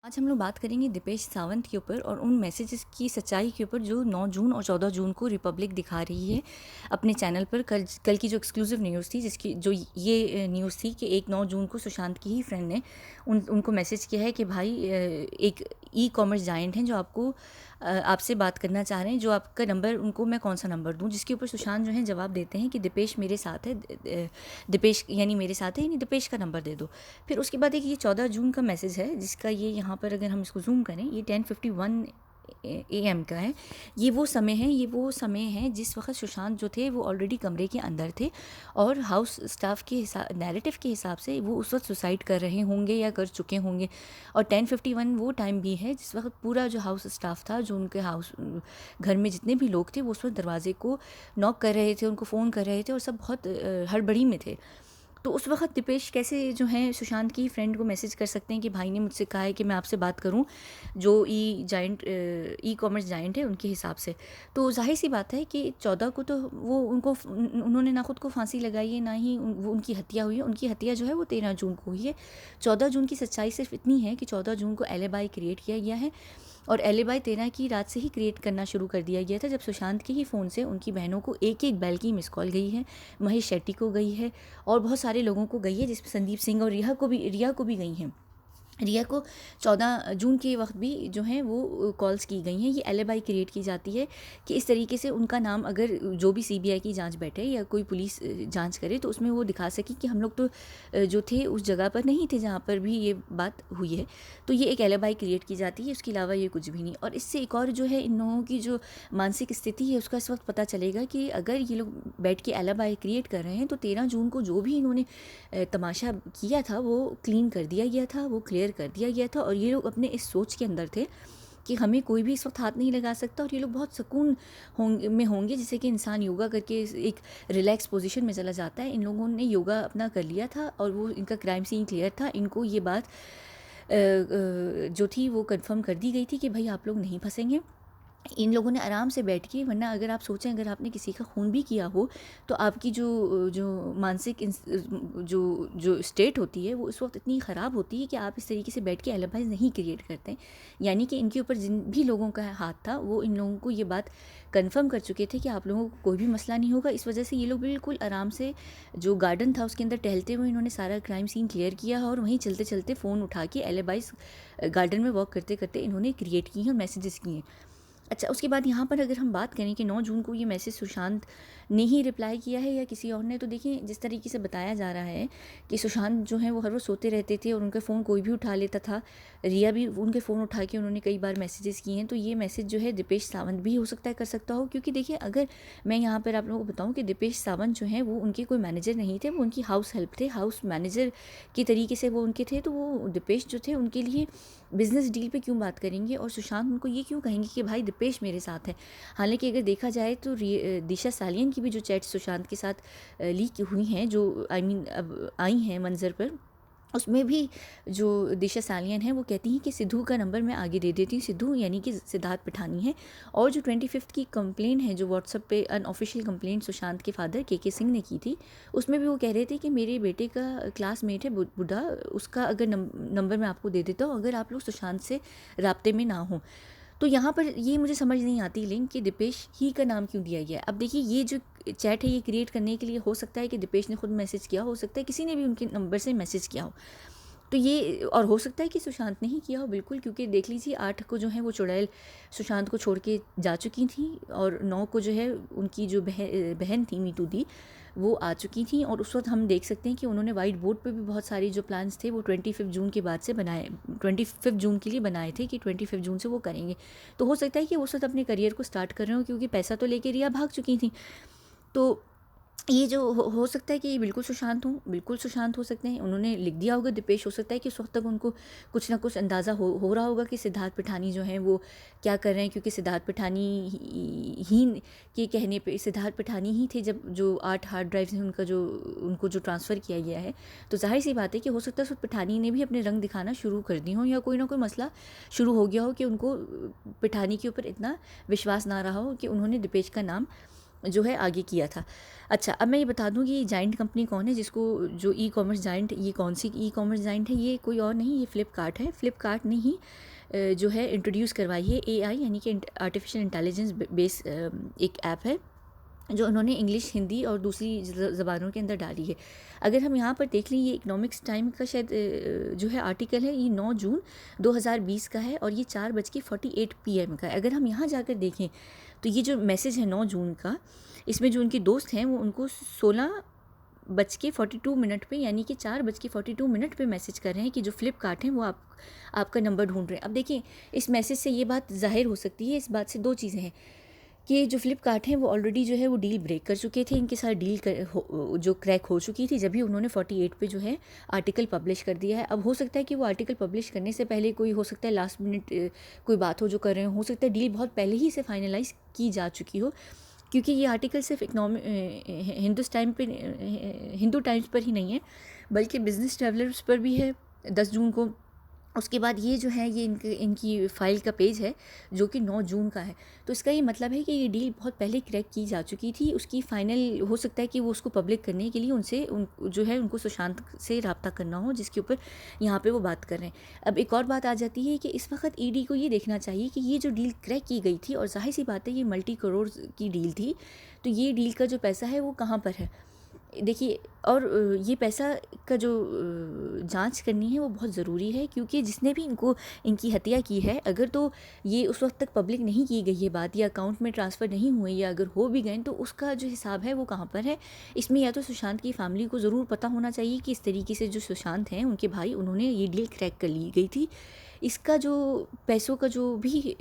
आज हम लोग बात करेंगे दीपेश सावंत के ऊपर और उन मैसेजेस की सच्चाई के ऊपर जो 9 जून और 14 जून को रिपब्लिक दिखा रही है अपने चैनल पर। कल की जो एक्सक्लूसिव न्यूज़ थी, जिसकी जो ये न्यूज़ थी कि एक 9 जून को सुशांत की ही फ्रेंड ने उनको मैसेज किया है कि भाई एक ई कॉमर्स जायंट हैं जो आपसे बात करना चाह रहे हैं, जो आपका नंबर उनको मैं कौन सा नंबर दूं। जिसके ऊपर सुशांत जो है जवाब देते हैं कि दीपेश मेरे साथ है, दीपेश यानी मेरे साथ है, यानी दीपेश का नंबर दे दो। फिर उसके बाद एक ये 14 जून का मैसेज है, जिसका ये यहाँ पर अगर हम इसको जूम करें, ये 10:51 AM का है। ये वो समय है जिस वक्त सुशांत जो थे वो ऑलरेडी कमरे के अंदर थे और हाउस स्टाफ के नैरेटिव के हिसाब से वो उस वक्त सुसाइड कर रहे होंगे या कर चुके होंगे। और 10:51 वो टाइम भी है जिस वक्त पूरा जो हाउस स्टाफ था, जो उनके हाउस घर में जितने भी लोग थे, वो उस वक्त दरवाजे को नॉक कर रहे थे, उनको फ़ोन कर रहे थे और सब बहुत हड़बड़ी में थे। तो उस वक़्त दीपेश कैसे जो हैं सुशांत की फ्रेंड को मैसेज कर सकते हैं कि भाई ने मुझसे कहा है कि मैं आपसे बात करूं, जो ई कॉमर्स जायंट है उनके हिसाब से। तो ज़ाहिर सी बात है कि 14 को तो वो उन्होंने ना खुद को फांसी लगाई है, ना ही वो उनकी हत्या हुई है। उनकी हत्या जो है वो 13 जून को हुई है। 14 जून की सच्चाई सिर्फ इतनी है कि 14 जून को एलिबाई क्रिएट किया गया है और एलिबाई 13 की रात से ही क्रिएट करना शुरू कर दिया गया था, जब सुशांत के ही फ़ोन से उनकी बहनों को एक एक बैल की मिस कॉल गई है, महेश शेट्टी को गई है और बहुत सारे लोगों को गई है, जिसमें संदीप सिंह और रिया को भी गई हैं। रिया को 14 जून के वक्त भी जो हैं वो कॉल्स की गई हैं। ये एलिबाई क्रिएट की जाती है कि इस तरीके से उनका नाम, अगर जो भी सीबीआई की जांच बैठे या कोई पुलिस जांच करे, तो उसमें वो दिखा सके कि हम लोग तो जो थे उस जगह पर नहीं थे जहाँ पर भी ये बात हुई है। तो ये एक एलिबाई क्रिएट की जाती है, उसके अलावा ये कुछ भी नहीं। और इससे एक और जो है इन लोगों की जो मानसिक स्थिति है उसका इस वक्त पता चलेगा कि अगर ये लोग बैठ के एलिबाई क्रिएट कर रहे हैं तो 13 जून को जो भी इन्होंने तमाशा किया था वो क्लीन कर दिया गया था, वो क्लियर कर दिया गया था। और ये लोग अपने इस सोच के अंदर थे कि हमें कोई भी इस वक्त हाथ नहीं लगा सकता और ये लोग बहुत सुकून होंगे, जैसे कि इंसान योगा करके एक रिलैक्स पोजीशन में चला जाता है। इन लोगों ने योगा अपना कर लिया था और वो इनका क्राइम सीन क्लियर था। इनको ये बात जो थी वो कंफर्म कर दी गई थी कि भाई आप लोग नहीं फंसेंगे। इन लोगों ने आराम से बैठ के, वरना अगर आप सोचें अगर आपने किसी का खून भी किया हो तो आपकी जो जो मानसिक जो जो स्टेट होती है वो उस वक्त इतनी ख़राब होती है कि आप इस तरीके से बैठ के एलिबाइज नहीं क्रिएट करते। यानी कि इनके ऊपर जिन भी लोगों का हाथ था वो इन लोगों को ये बात कंफर्म कर चुके थे कि आप लोगों को कोई भी मसला नहीं होगा। इस वजह से ये लोग बिल्कुल आराम से, जो गार्डन था उसके अंदर टहलते हुए इन्होंने सारा क्राइम सीन क्लियर किया और वहीं चलते चलते फ़ोन उठा के एलिबाइज गार्डन में वॉक करते करते इन्होंने क्रिएट की हैं और मैसेजेस किए हैं। अच्छा, उसके बाद यहाँ पर अगर हम बात करें कि 9 जून को ये मैसेज सुशांत ने ही रिप्लाई किया है या किसी और ने, तो देखिए जिस तरीके से बताया जा रहा है कि सुशांत जो है वो हर रोज़ सोते रहते थे और उनका फ़ोन कोई भी उठा लेता था। रिया भी उनके फ़ोन उठा के उन्होंने कई बार मैसेजेस किए हैं। तो ये मैसेज जो है दीपेश सावंत भी हो सकता है कर सकता हो, क्योंकि देखिए अगर मैं यहाँ पर आप लोगों को बताऊँ कि दीपेश सावंत जो है वो उनके कोई मैनेजर नहीं थे, वो उनकी हाउस हेल्प थे, हाउस मैनेजर की तरीके से वो उनके थे। तो वो दीपेश जो थे उनके लिए बिज़नेस डील पे क्यों बात करेंगे और सुशांत उनको ये क्यों कहेंगे कि भाई दीपेश मेरे साथ है। हालांकि अगर देखा जाए तो दिशा सालियन की भी जो चैट सुशांत के साथ लीक हुई हैं, जो अब आई हैं मंजर पर, उसमें भी जो दिशा सालियन है वो कहती हैं कि सिद्धू का नंबर मैं आगे दे देती हूँ। सिद्धू यानी कि सिद्धार्थ पठानी है। और जो 25 की कंप्लेन है जो व्हाट्सएप पे अनऑफिशियल कंप्लेंट सुशांत के फादर के सिंह ने की थी, उसमें भी वो कह रहे थे कि मेरे बेटे का क्लासमेट है बुढ़ा, उसका अगर नंबर मैं आपको दे देता हूँ अगर आप लोग सुशांत से रबते में ना हो। तो यहाँ पर ये मुझे समझ नहीं आती लिंक कि दीपेश ही का नाम क्यों दिया गया है। अब देखिए ये जो चैट है ये क्रिएट करने के लिए हो सकता है कि दीपेश ने खुद मैसेज किया हो सकता है किसी ने भी उनके नंबर से मैसेज किया हो। तो ये और हो सकता है कि सुशांत ने ही किया हो बिल्कुल, क्योंकि देख लीजिए 8 को जो है वो चुड़ैल सुशांत को छोड़ के जा चुकी थी और 9 को जो है उनकी जो बहन थी मीतू दी वो आ चुकी थी। और उस वक्त हम देख सकते हैं कि उन्होंने वाइट बोर्ड पे भी बहुत सारी जो प्लान्स थे वो 25 जून के बाद से बनाए, 25 जून के लिए बनाए थे कि 25 जून से वो करेंगे। तो हो सकता है कि उस वक्त अपने करियर को स्टार्ट कर रहे हो, क्योंकि पैसा तो लेके रिया भाग चुकी थी। तो ये जो हो सकता है कि ये बिल्कुल सुशांत हों, बिल्कुल सुशांत हो सकते हैं। उन्होंने लिख दिया होगा दीपेश, हो सकता है कि उस वक्त तक उनको कुछ ना कुछ अंदाज़ा हो रहा होगा कि सिद्धार्थ पिठानी जो हैं वो क्या कर रहे हैं, क्योंकि सिद्धार्थ पिठानी ही के कहने पे सिद्धार्थ पिठानी ही थे जब जो 8 हार्ड ड्राइव्स हैं उनका जो उनको जो ट्रांसफ़र किया गया है। तो जाहिर सी बात है कि हो सकता है उस पिठानी ने भी अपने रंग दिखाना शुरू कर दी हों या कोई ना कोई मसला शुरू हो गया हो कि उनको पिठानी के ऊपर इतना विश्वास ना रहा हो कि उन्होंने दीपेश का नाम जो है आगे किया था। अच्छा, अब मैं ये बता दूँ कि ये जाइंट कंपनी कौन है, जिसको जो ई कॉमर्स जाइंट, ये कौन सी ई कॉमर्स जाइंट है, ये कोई और नहीं, ये फ़्लिपकार्ट है। फ़्लिपकार्ट ने ही जो है इंट्रोड्यूस करवाई है एआई, यानी कि आर्टिफिशियल इंटेलिजेंस बेस एक ऐप है जो उन्होंने इंग्लिश, हिंदी और दूसरी ज़बानों के अंदर डाली है। अगर हम यहाँ पर देख लें, ये इकोनॉमिक्स टाइम का शायद जो है आर्टिकल है, ये 9 जून 2020 का है और ये 4:48 PM का है। अगर हम यहाँ जाकर देखें तो ये जो मैसेज है 9 जून का, इसमें जो उनके दोस्त हैं वो उनको 16:42 पे, यानी कि 4:42 पे मैसेज कर रहे हैं कि जो फ़्लिपकार्ट हैं वो आपका नंबर ढूंढ रहे हैं। अब देखिए, इस मैसेज से ये बात ज़ाहिर हो सकती है, इस बात से दो चीज़ें हैं कि जो फ़्लिपकार्ट हैं वो ऑलरेडी जो है वो डील ब्रेक कर चुके थे, इनके साथ डील जो क्रैक हो चुकी थी, जब भी उन्होंने 48 पे जो है आर्टिकल पब्लिश कर दिया है। अब हो सकता है कि वो आर्टिकल पब्लिश करने से पहले कोई, हो सकता है लास्ट मिनट कोई बात हो जो कर रहे हो सकता है डील बहुत पहले ही से फाइनलाइज़ की जा चुकी हो, क्योंकि ये आर्टिकल सिर्फ हिंदू टाइम्स पर ही नहीं है, बल्कि बिजनेस ट्रैवलर्स पर भी है 10 जून को। उसके बाद ये जो है ये इनकी फ़ाइल का पेज है जो कि 9 जून का है। तो इसका ये मतलब है कि ये डील बहुत पहले क्रैक की जा चुकी थी, उसकी फ़ाइनल हो सकता है कि वो उसको पब्लिक करने के लिए जो है उनको सुशांत से रब्ता करना हो, जिसके ऊपर यहाँ पे वो बात कर रहे हैं। अब एक और बात आ जाती है कि इस वक्त ईडी को ये देखना चाहिए कि ये जो डील क्रैक की गई थी, और जाहिर सी बात है ये मल्टी करोड़ की डील थी, तो ये डील का जो पैसा है वो कहाँ पर है। देखिए, और ये पैसा का जो जांच करनी है वो बहुत ज़रूरी है, क्योंकि जिसने भी इनकी हत्या की है, अगर तो ये उस वक्त तक पब्लिक नहीं की गई है बात, या अकाउंट में ट्रांसफ़र नहीं हुए, या अगर हो भी गए तो उसका जो हिसाब है वो कहाँ पर है। इसमें या तो सुशांत की फैमिली को ज़रूर पता होना चाहिए कि इस तरीके से जो सुशांत हैं उनके भाई, उन्होंने ये डील क्रैक कर ली गई थी। इसका जो पैसों का जो भी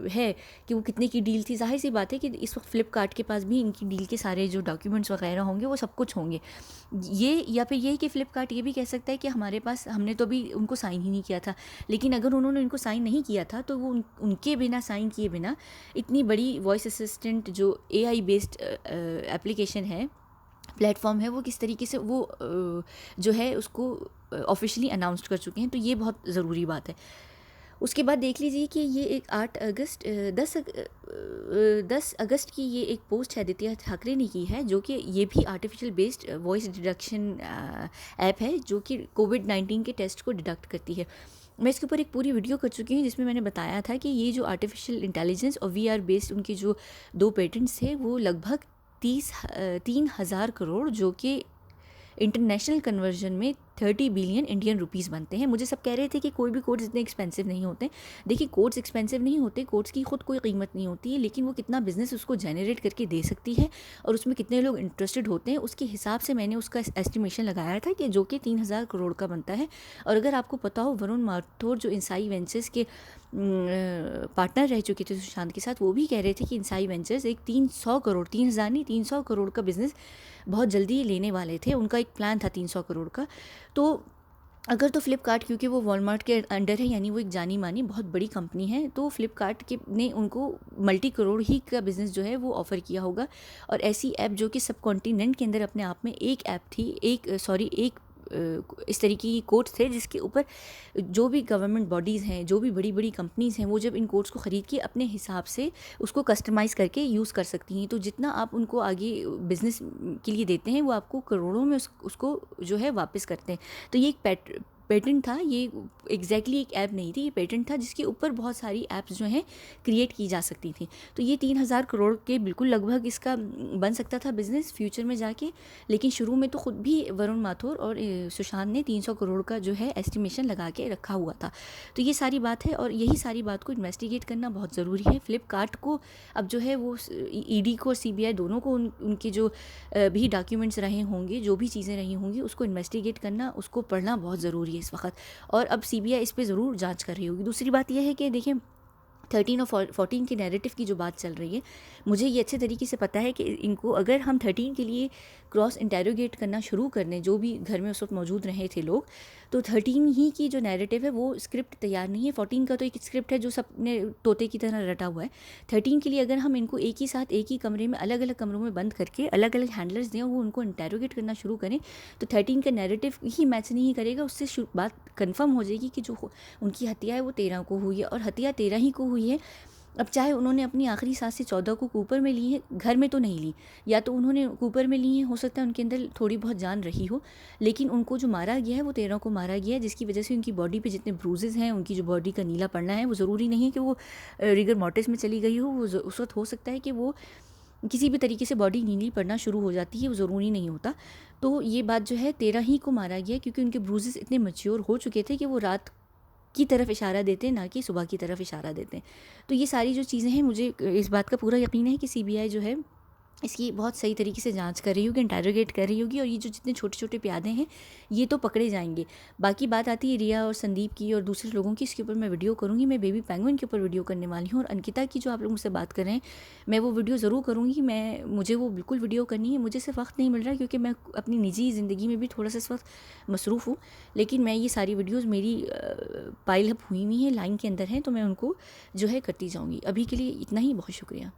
है कि वो कितने की डील थी, ज़ाहिर सी बात है कि इस वक्त फ़्लिपकार्ट के पास भी इनकी डील के सारे जो डॉक्यूमेंट्स वगैरह होंगे वो सब कुछ होंगे। ये, या फिर ये कि फ़्लिपकार्ट ये भी कह सकता है कि हमारे पास, हमने तो अभी उनको साइन ही नहीं किया था, लेकिन अगर उन्होंने इनको साइन नहीं किया था तो वो उनके बिना, साइन किए बिना, इतनी बड़ी वॉइस असिस्टेंट जो AI बेस्ड एप्लीकेशन है, प्लेटफॉर्म है, वो किस तरीके से वो जो है उसको ऑफिशियली अनाउंस कर चुके हैं। तो ये बहुत ज़रूरी बात है। उसके बाद देख लीजिए कि ये एक 10 अगस्त की ये एक पोस्ट है आदित्य ठाकरे ने की है, जो कि ये भी artificial based voice deduction app है, जो कि कोविड-19 के टेस्ट को डिडक्ट करती है। मैं इसके ऊपर एक पूरी वीडियो कर चुकी हूँ जिसमें मैंने बताया था कि ये जो आर्टिफिशियल इंटेलिजेंस और VR बेस्ड उनके जो 2 पेटेंट्स थे, वो लगभग 3,000 करोड़, जो कि इंटरनेशनल कन्वर्जन में 30 बिलियन इंडियन रुपीज़ बनते हैं। मुझे सब कह रहे थे कि कोई भी कोड्स इतने एक्सपेंसिव नहीं होते। देखिए, कोड्स एक्सपेंसिव नहीं होते, कोड्स की खुद कोई कीमत नहीं होती है, लेकिन वो कितना बिजनेस उसको जनरेट करके दे सकती है और उसमें कितने लोग इंटरेस्टेड होते हैं, उसके हिसाब से मैंने उसका एस्टिमेशन लगाया था कि जो कि 3,000 करोड़ का बनता है। और अगर आपको पता हो, वरुण माथुर जो इंसाई वेंचर्स के पार्टनर रह चुके थे सुशांत के साथ, वो भी कह रहे थे कि इंसाई वेंचर्स एक 300 करोड़, 3,000 नहीं 300 करोड़ का बिज़नेस बहुत जल्दी लेने वाले थे। उनका एक प्लान था 300 करोड़ का। तो अगर तो फ़्लिपकार्ट, क्योंकि वो वॉलमार्ट के अंडर है, यानी वो एक जानी मानी बहुत बड़ी कंपनी है, तो फ़्लिपकार्ट के ने उनको मल्टी करोड़ ही का बिज़नेस जो है वो ऑफ़र किया होगा। और ऐसी ऐप जो कि सब कॉन्टिनेंट के अंदर अपने आप में एक ऐप थी, एक इस तरीके की कोड्स थे जिसके ऊपर जो भी गवर्नमेंट बॉडीज़ हैं, जो भी बड़ी बड़ी कंपनीज़ हैं, वो जब इन कोड्स को ख़रीद के अपने हिसाब से उसको कस्टमाइज़ करके यूज़ कर सकती हैं। तो जितना आप उनको आगे बिज़नेस के लिए देते हैं, वो आपको करोड़ों में उसको जो है वापस करते हैं। तो ये एक पेटेंट था, ये एग्जैक्टली एक ऐप नहीं थी, ये पेटेंट था जिसके ऊपर बहुत सारी ऐप्स जो हैं क्रिएट की जा सकती थी। तो ये 3,000 करोड़ के बिल्कुल लगभग इसका बन सकता था बिज़नेस फ्यूचर में जाके, लेकिन शुरू में तो ख़ुद भी वरुण माथुर और सुशांत ने 300 करोड़ का जो है एस्टिमेशन लगा के रखा हुआ था। तो ये सारी बात है, और यही सारी बात को इन्वेस्टिगेट करना बहुत ज़रूरी है। फ़्लिपकार्ट को अब जो है वो ED को और CBI दोनों को उनके जो भी डॉक्यूमेंट्स रहे होंगे, जो भी चीज़ें रही होंगी, उसको इन्वेस्टिगेट करना, उसको पढ़ना बहुत ज़रूरी है इस वक्त। और अब CBI इस पे ज़रूर जांच कर रही होगी। दूसरी बात यह है कि देखिए, 13 और 14 के नैरेटिव की जो बात चल रही है, मुझे ये अच्छे तरीके से पता है कि इनको, अगर हम 13 के लिए क्रॉस इंटेरोगेट करना शुरू कर दें, जो भी घर में उस वक्त मौजूद रहे थे लोग, तो 13 ही की जो नैरेटिव है वो स्क्रिप्ट तैयार नहीं है। 14 का तो एक स्क्रिप्ट है जो सबने तोते की तरह रटा हुआ है। 13 के लिए अगर हम इनको एक ही साथ एक ही कमरे में, अलग अलग कमरों में बंद करके अलग अलग हैंडलर्स दें, वो उनको इंटेरोगेट करना शुरू करें, तो 13 का नैरेटिव ही मैच नहीं करेगा। उससे बात कन्फर्म हो जाएगी कि जो उनकी हत्या है वो 13 को हुई है, और हत्या 13 ही को हुई है। अब चाहे उन्होंने अपनी आखिरी सांसें 14 को कूपर में ली हैं, घर में तो नहीं ली, या तो उन्होंने कूपर में ली हैं, हो सकता है उनके अंदर थोड़ी बहुत जान रही हो, लेकिन उनको जो मारा गया है वो 13 को मारा गया है, जिसकी वजह से उनकी बॉडी पे जितने ब्रूजेज़ हैं, उनकी जो बॉडी का नीला पड़ना है, वो ज़रूरी नहीं है कि वो रिगर मॉर्टिस में चली गई हो। वो उस वक्त हो सकता है कि वो किसी भी तरीके से बॉडी नीली पड़ना शुरू हो जाती है, वो ज़रूरी नहीं होता। तो ये बात जो है 13 ही को मारा गया, क्योंकि उनके ब्रूजेस इतने मैच्योर हो चुके थे कि वो रात की तरफ इशारा देते, ना कि सुबह की तरफ इशारा देते। तो ये सारी जो चीज़ें हैं, मुझे इस बात का पूरा यकीन है कि सीबीआई जो है इसकी बहुत सही तरीके से जांच कर रही होगी, इंटरोगेट कर रही होगी, और ये जो जितने छोटे छोटे प्यादे हैं ये तो पकड़े जाएंगे। बाकी बात आती है रिया और संदीप की और दूसरे लोगों की, इसके ऊपर मैं वीडियो करूँगी। मैं बेबी पेंगुइन के ऊपर वीडियो करने वाली हूँ, और अंकिता की जो आप लोग मुझसे बात कर रहे हैं, मैं वो वीडियो ज़रूर करूँगी। मुझे वो बिल्कुल वीडियो करनी है, मुझे सिर्फ वक्त नहीं मिल रहा क्योंकि मैं अपनी निजी ज़िंदगी में भी थोड़ा सा इस वक्त मसरूफ़ हूँ। लेकिन मैं ये सारी वीडियोज़ मेरी पाइल अप हुई हुई हैं, लाइन के अंदर हैं, तो मैं उनको जो है करती जाऊँगी। अभी के लिए इतना ही, बहुत शुक्रिया।